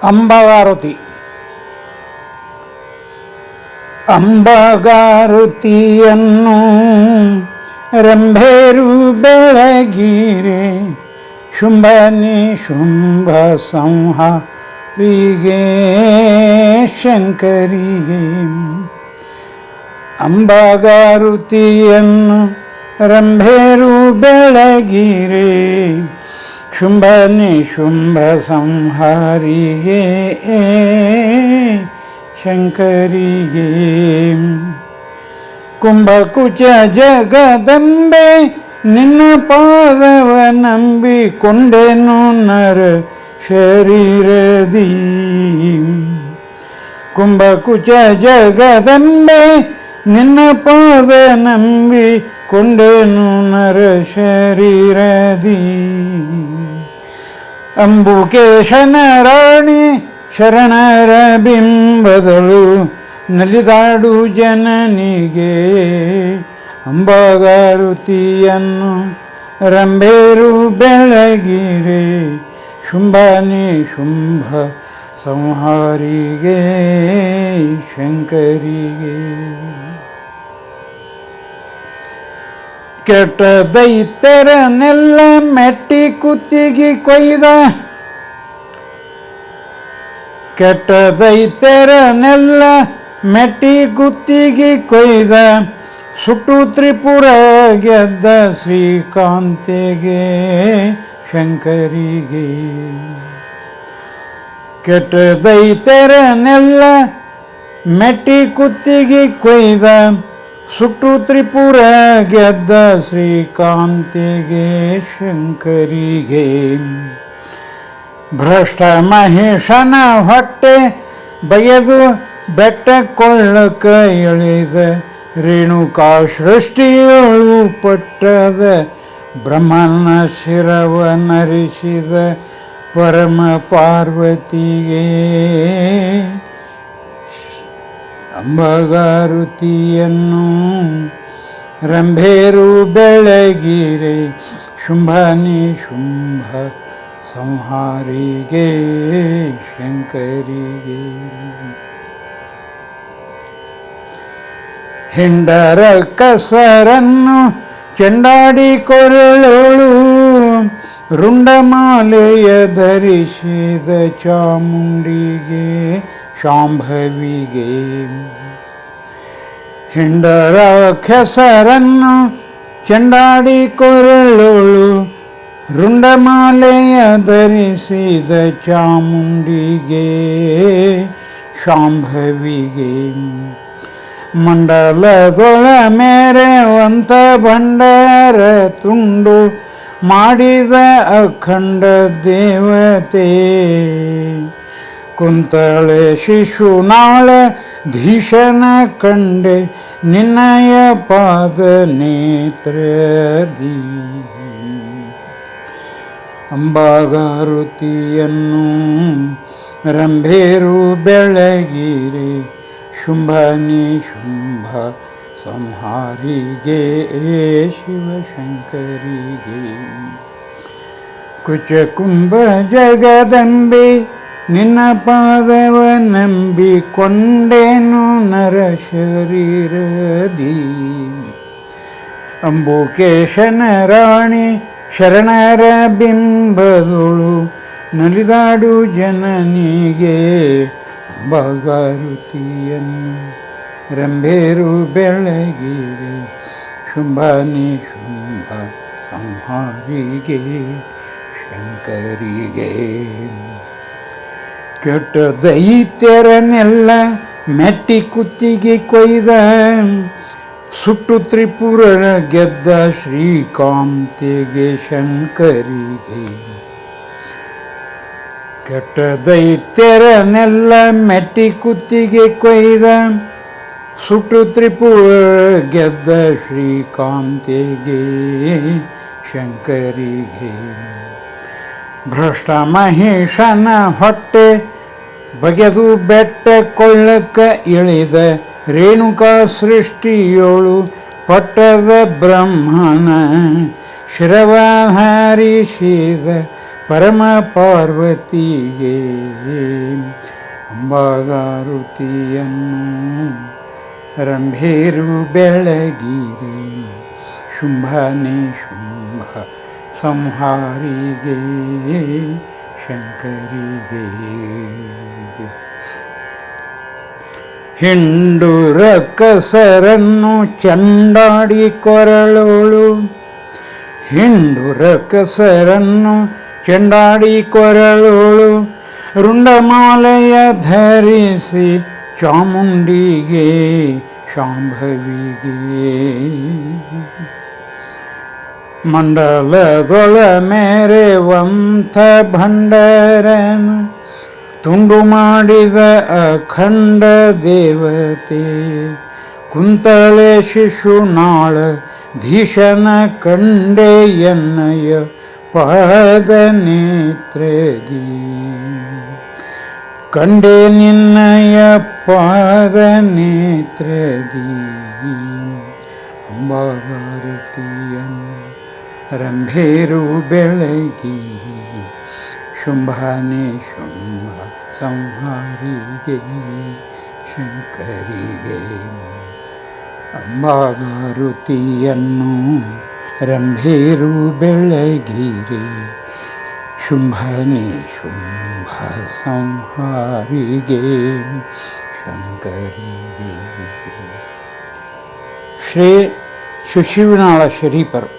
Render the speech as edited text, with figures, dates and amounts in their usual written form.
ಅಂಬಗಾರುತಿ. ಅಂಬಗಾರುತಿಯನ್ನು ರಂಭೇರು ಬೆಳಗಿರೆ ಶುಂಭ ನಿಶುಂಭ ಸಂಹಾರಿಗೆ ಶಂಕರಿಗೆ. ಅಂಬಗಾರುತಿಯನ್ನು ರಂಭೇರು ಬೆಳಗಿರೆ ಶುಂಭ ನಿಶುಂಭ ಸಂಹಾರಿಗೆ ಶಂಕರಿಗೆ. ಕುಂಭಕುಚ ಜಗದಂಬೆ ನಿನ್ನ ಪಾದವ ನಂಬಿಕೊಂಡೆನು ನರ ಶರೀರದಿ. ಕುಂಭಕುಚ ಜಗದಂಬೆ ನಿನ್ನ ಪಾದ ನಂಬಿಕೊಂಡೆನು ನರ ಶರೀರದಿ. ಅಂಬುಕೇಶನ ರಾಣಿ ಶರಣರ ಬಿಂಬದಳು ನಲಿದಾಡು ಜನನಿಗೆ. ಅಂಬಗಾರುತಿಯನ್ನು ರಂಭೇರು ಬೆಳಗಿರೆ ಶುಂಭ ನಿಶುಂಭ ಸಂಹಾರಿಗೆ ಶಂಕರಿಗೆ. ಕೆಟ್ಟ ದೈತ್ಯರನ್ನೆಲ್ಲ ಮೆಟ್ಟಿ ಕುತ್ತಿಗೆ ಕೊಯ್ದ. ಕೆಟ್ಟ ದೈತ್ಯರನ್ನೆಲ್ಲ ಮೆಟ್ಟಿ ಕುತ್ತಿಗೆ ಕೊಯ್ದ ಸುಟ್ಟು ತ್ರಿಪುರ ಗೆದ್ದ ಶ್ರೀಕಾಂತೆಗೆ ಶಂಕರಿಗೆ. ಕೆಟ್ಟ ದೈತ್ಯರನ್ನೆಲ್ಲ ಮೆಟ್ಟಿ ಕುತ್ತಿಗೆ ಕೊಯ್ದ ಸುಟ್ಟು ತ್ರಿಪುರ ಗೆದ್ದ ಶ್ರೀಕಾಂತೆಗೆ ಶಂಕರಿಗೆ. ಭ್ರಷ್ಟ ಮಹೇಶನ ಹೊಟ್ಟೆ ಬಗೆದು ಬೆಟ್ಟ ಕೊಳ್ಳಕ ಎಳೆದ ರೇಣುಕಾ ಸೃಷ್ಟಿಯೊಳು ಪಟ್ಟದ ಬ್ರಹ್ಮನ ಶಿರವ ನರಿಸಿದ ಪರಮ ಪಾರ್ವತಿಗೆ. ಅಂಬಗಾರುತಿಯನ್ನು ರಂಭೇರು ಬೆಳಗಿರೆ ಶುಂಭ ನಿಶುಂಭ ಸಂಹಾರಿಗೆ ಶಂಕರಿಗೆ. ಹಿಂಡರ ಕಸರನ್ನು ಚೆಂಡಾಡಿ ಕೊರಳೋಳು ರುಂಡಮಾಲೆಯ ಧರಿಸಿದ ಚಾಮುಂಡಿಗೆ ಶಾಂಭವಿಗೆ. ಹಿಂಡರ ಕೆಸರನ್ನು ಚೆಂಡಾಡಿ ಕೊರಳೋಳು ರುಂಡಮಾಲೆಯ ಧರಿಸಿದ ಚಾಮುಂಡಿಗೆ ಶಾಂಭವಿಗೆ. ಮಂಡಲದೊಳ ಮೇರೆವಂತ ಭಂಡಾರ ತುಂಡು ಮಾಡಿದ ಅಖಂಡ ದೇವತೆ. ಕುಂತಳೆ ಶಿಶುನಾಳ ಧೀಶನ ಕಂಡೆ ನಿನ್ನಯ ಪಾದ ನೇತ್ರದಿ. ಅಂಬಗಾರುತಿಯನ್ನು ರಂಭೇರು ಬೆಳಗಿರೆ ಶುಂಭ ನಿಶುಂಭ ಸಂಹಾರಿಗೆ ಶಿವಶಂಕರಿಗೆ. ಕುಚಕುಂಭ ಜಗದಂಬೆ ನಿನ್ನ ಪಾದವ ನಂಬಿಕೊಂಡೆನು ನರ ಶರೀರದಿ. ಅಂಬುಕೇಶನ ರಾಣಿ ಶರಣರ ಬಿಂಬದೊಳು ನಲಿದಾಡು ಜನನಿಗೆ. ಅಂಬಗಾರುತಿಯನ್ನು ರಂಭೇರು ಬೆಳಗಿರೆ ಶುಂಭ ನಿಶುಂಭ ಸಂಹಾರಿಗೆ ಶಂಕರಿಗೆ. ಕೆಟ್ಟ ದೈತ್ಯರನ್ನೆಲ್ಲ ಮೆಟ್ಟಿ ಕುತ್ತಿಗೆ ಕೊಯ್ದ ಸುಟ್ಟು ತ್ರಿಪುರ ಗೆದ್ದ ಶ್ರೀಕಾಂತೆಗೆ ಶಂಕರಿಗೆ. ಕೆಟ್ಟ ದೈತ್ಯರನ್ನೆಲ್ಲ ಮೆಟ್ಟಿ ಕುತ್ತಿಗೆ ಕೊಯ್ದ ಸುಟ್ಟು ತ್ರಿಪುರ ಗೆದ್ದ ಶ್ರೀಕಾಂತೆಗೆ ಶಂಕರಿಗೆ. ಭ್ರಷ್ಟ ಮಹೇಶನ ಹೊಟ್ಟೆ ಬಗೆದು ಬೆಟ್ಟ ಕೊಳ್ಳಕ್ಕ ಇಳಿದ ರೇಣುಕಾ ಸೃಷ್ಟಿಯೋಳು ಪಟ್ಟದ ಬ್ರಹ್ಮನ ಶಿರವ ಹಾರಿಸಿದ ಪರಮ ಪಾರ್ವತಿಗೆ ಅಂಬಾಗಾರುತಿಯನ್ನು ರಂಭೇರು ಬೆಳಗಿರೆ ಶುಂಭನೇ ಶುಂಭ ಸಂಹಾರಿಗೆ ಶಂಕರಿಗೆ ಹಿಂಡುರ ಕಸರನ್ನು ಚಂಡಾಡಿ ಕೊರಳೋಳು ಹಿಂಡುರ ಕಸರನ್ನು ಚಂಡಾಡಿ ಕೊರಳೋಳು ರುಂಡಮಾಲೆಯ ಧರಿಸಿ ಚಾಮುಂಡಿಗೆ ಶಾಂಭವಿಗೆ ಮಂಡಲದೊಳ ಮೇರೆವಂಥ ಭಂಡರನ ತುಂಡು ಮಾಡಿದ ಅಖಂಡ ದೇವತೆ ಕುಂತಳೆ ಶಿಶುನಾಳ ಧೀಶನ ಕಂಡೆಯನ್ನಯ ಪಾದ ನೇತ್ರದಿ ಕಂಡೆ ನಿನ್ನಯ ಪಾದ ನೇತ್ರದಿ ಅಂಬಾಗಾರತಿಯನ್ನು ರಂಭೇರು ಬೆಳಗಿ ಶುಂಭನೇ ಶುಂಭ ಸಂಹಾರಿಗೆ ಶಂಕರಿಗೆ ಅಂಬಾಗಾರುತಿಯನ್ನು ರಂಭೇರು ಬೆಳಗಿರೆ ಶುಂಭನೇ ಶುಂಭ ಸಂಹಾರಿಗೆ ಶಂಕರಿಗೆ. ಶ್ರೀ ಶಿಶುವಿನಾಳ ಶರೀಫರು